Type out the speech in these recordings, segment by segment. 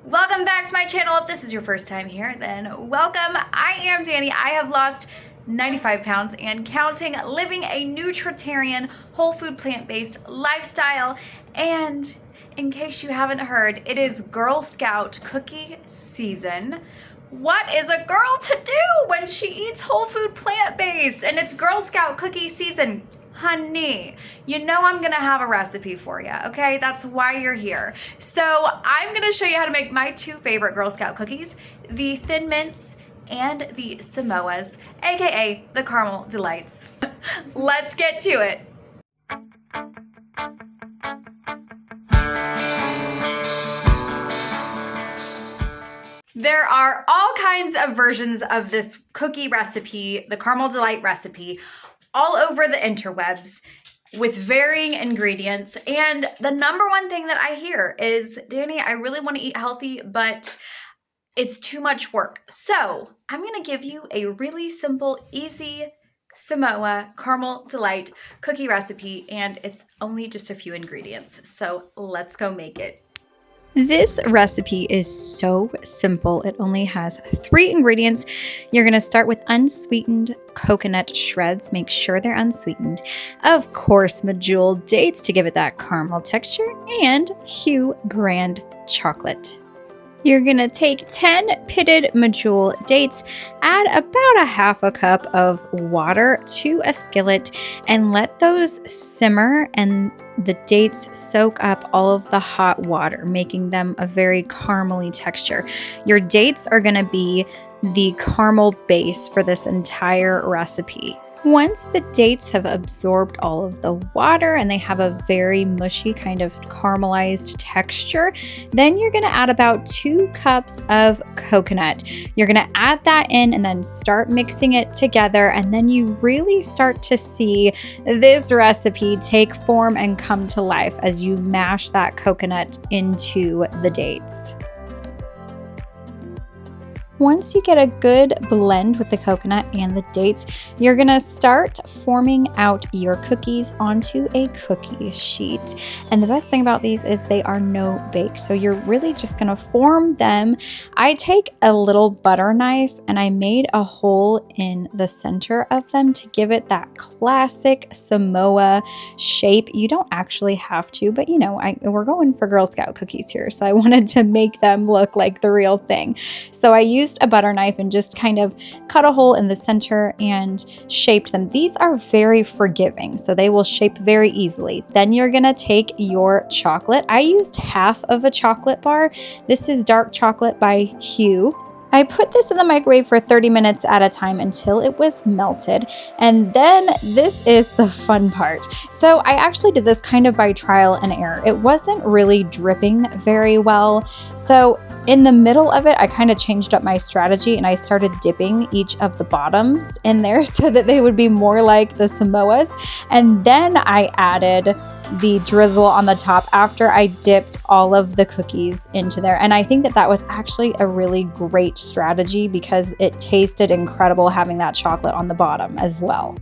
Welcome back to my channel. If this is your first time here, then welcome. I am Danny. I have lost 95 pounds and counting, living a nutritarian, whole food, plant-based lifestyle. And in case you haven't heard, it is Girl Scout cookie season. What is a girl to do when she eats whole food, plant-based? And it's Girl Scout cookie season. Honey, you know I'm gonna have a recipe for you, okay? That's why you're here. So I'm gonna show you how to make my two favorite Girl Scout cookies, the Thin Mints and the Samoas, AKA the Caramel deLites. Let's get to it. There are all kinds of versions of this cookie recipe, the Caramel deLite recipe, all over the interwebs with varying ingredients. And the number one thing that I hear is, Danny, I really want to eat healthy, but it's too much work. So I'm going to give you a really simple, easy Samoa Caramel deLite cookie recipe, and it's only just a few ingredients. So let's go make it. This recipe is so simple. It only has 3 ingredients. You're going to start with unsweetened coconut shreds. Make sure they're unsweetened. Of course, medjool dates to give it that caramel texture, and Hue brand chocolate. You're going to take 10 pitted medjool dates, add about a half a cup of water to a skillet, and let those simmer and the dates soak up all of the hot water, making them a very caramely texture. Your dates are going to be the caramel base for this entire recipe. Once the dates have absorbed all of the water and they have a very mushy kind of caramelized texture, then you're going to add about 2 cups of coconut. You're going to add that in and then start mixing it together, and then you really start to see this recipe take form and come to life as you mash that coconut into the dates. Once you get a good blend with the coconut and the dates, you're going to start forming out your cookies onto a cookie sheet. And the best thing about these is they are no bake. So you're really just going to form them. I take a little butter knife and I made a hole in the center of them to give it that classic Samoa shape. You don't actually have to, but you know, we're going for Girl Scout cookies here. So I wanted to make them look like the real thing. So I used a butter knife and just kind of cut a hole in the center and shaped them. These are very forgiving, so they will shape very easily. Then you're gonna take your chocolate. I used half of a chocolate bar. This is dark chocolate by Hue. I put this in the microwave for 30 minutes at a time until it was melted. And then this is the fun part. So I actually did this kind of by trial and error. It wasn't really dripping very well. So in the middle of it, I kind of changed up my strategy and I started dipping each of the bottoms in there so that they would be more like the Samoas. And then I added the drizzle on the top after I dipped all of the cookies into there. And I think that that was actually a really great strategy because it tasted incredible having that chocolate on the bottom as well.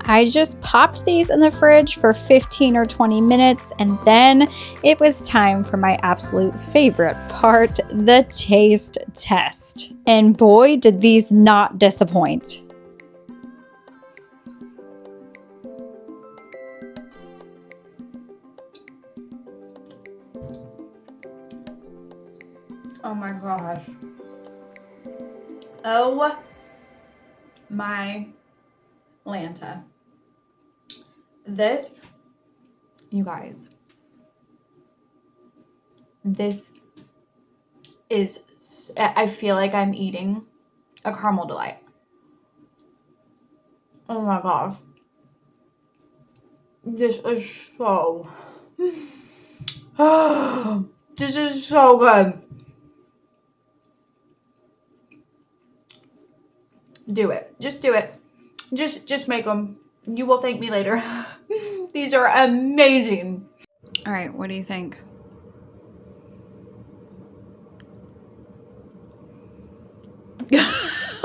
I just popped these in the fridge for 15 or 20 minutes, and then it was time for my absolute favorite part, the taste test. And boy, did these not disappoint. Oh my gosh. Oh my Lanta. This, you guys, this is, I feel like I'm eating a Caramel deLite. Oh my gosh. This is so, this is so good. Do it. Just do it. Just make them. You will thank me later. These are amazing. All right, what do you think?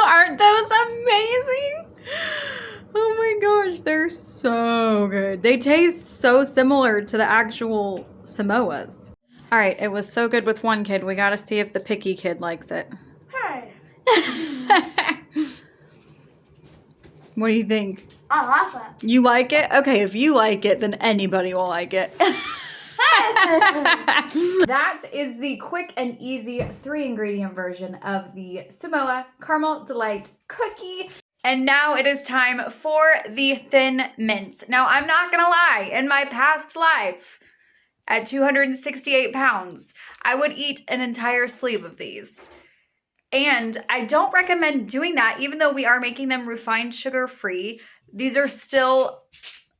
Aren't those amazing? Oh my gosh, they're so good. They taste so similar to the actual Samoas. All right, it was so good with one kid. We got to see if the picky kid likes it. Hey. What do you think? I like it. You like it? Okay, if you like it, then anybody will like it. That is the quick and easy 3-ingredient version of the Samoa Caramel Delight Cookie. And now it is time for the Thin Mints. Now, I'm not gonna lie, in my past life, at 268 pounds, I would eat an entire sleeve of these. And I don't recommend doing that, even though we are making them refined sugar free. These are still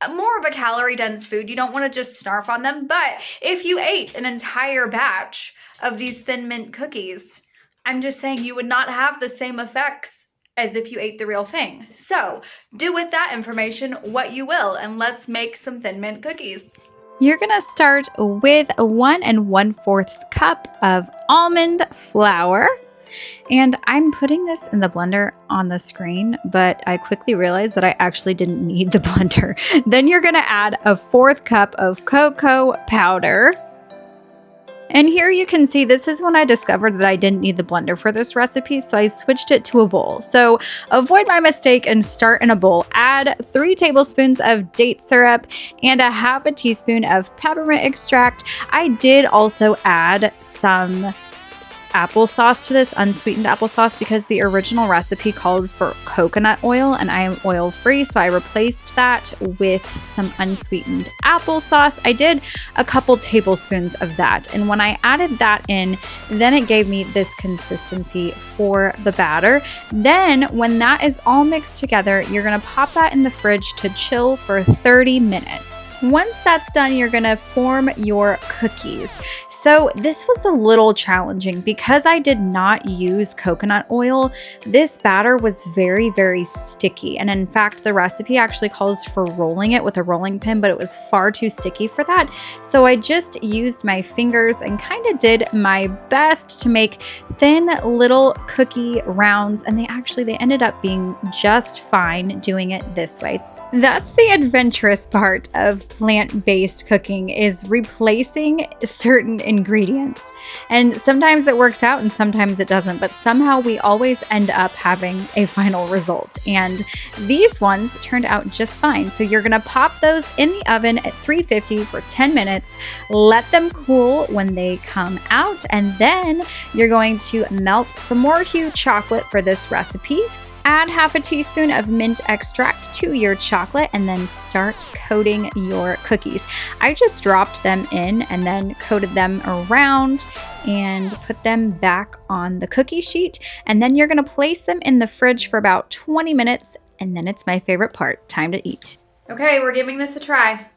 more of a calorie dense food. You don't want to just snarf on them. But if you ate an entire batch of these Thin Mint cookies, I'm just saying you would not have the same effects as if you ate the real thing. So do with that information what you will, and let's make some Thin Mint cookies. You're gonna start with 1 1/4 cup of almond flour. And I'm putting this in the blender on the screen, but I quickly realized that I actually didn't need the blender. Then you're gonna add a 1/4 cup of cocoa powder. And here you can see, this is when I discovered that I didn't need the blender for this recipe, so I switched it to a bowl. So avoid my mistake and start in a bowl. Add 3 tablespoons of date syrup and a 1/2 teaspoon of peppermint extract. I did also add some applesauce to this, unsweetened applesauce, because the original recipe called for coconut oil and I am oil free, so I replaced that with some unsweetened applesauce. I did a couple tablespoons of that, and when I added that in, then it gave me this consistency for the batter. Then when that is all mixed together, you're gonna pop that in the fridge to chill for 30 minutes. Once that's done, you're gonna form your cookies. So this was a little challenging because I did not use coconut oil. This batter was very, very sticky. And in fact, the recipe actually calls for rolling it with a rolling pin, but it was far too sticky for that. So I just used my fingers and kind of did my best to make thin little cookie rounds. And they ended up being just fine doing it this way. That's the adventurous part of plant-based cooking, is replacing certain ingredients. And sometimes it works out and sometimes it doesn't, but somehow we always end up having a final result. And these ones turned out just fine. So you're gonna pop those in the oven at 350 for 10 minutes, let them cool when they come out, and then you're going to melt some more Hue chocolate for this recipe. Add 1/2 teaspoon of mint extract to your chocolate and then start coating your cookies. I just dropped them in and then coated them around and put them back on the cookie sheet. And then you're gonna place them in the fridge for about 20 minutes, and then it's my favorite part, time to eat. Okay, we're giving this a try.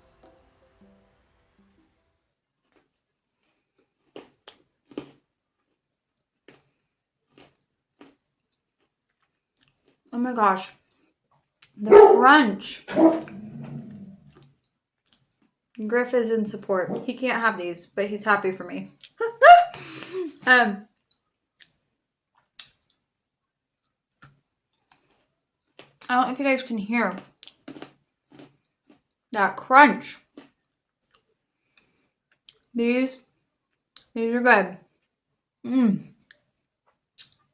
Oh my gosh, the crunch. Griff is in support. He can't have these, but he's happy for me. I don't know if you guys can hear that crunch. These are good.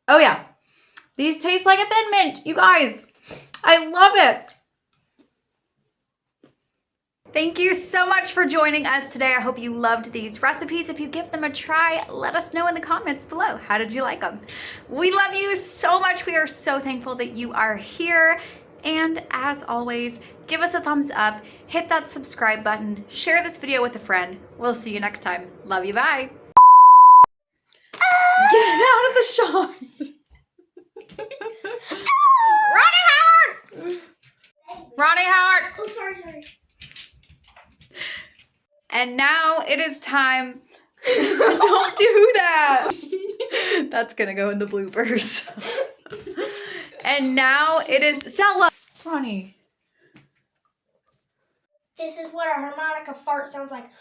Oh yeah. These taste like a Thin Mint, you guys. I love it. Thank you so much for joining us today. I hope you loved these recipes. If you give them a try, let us know in the comments below. How did you like them? We love you so much. We are so thankful that you are here. And as always, give us a thumbs up, hit that subscribe button, share this video with a friend. We'll see you next time. Love you, bye. Get out of the shot. Ronnie Howard! Ronnie Howard! Oh, sorry. And now it is time. Don't do that. That's gonna go in the bloopers. And now it is Stella. Ronnie. This is what a harmonica fart sounds like.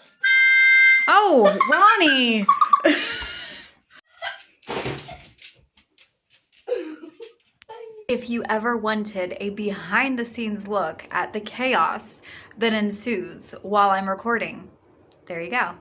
Oh, Ronnie. If you ever wanted a behind the scenes look at the chaos that ensues while I'm recording, there you go.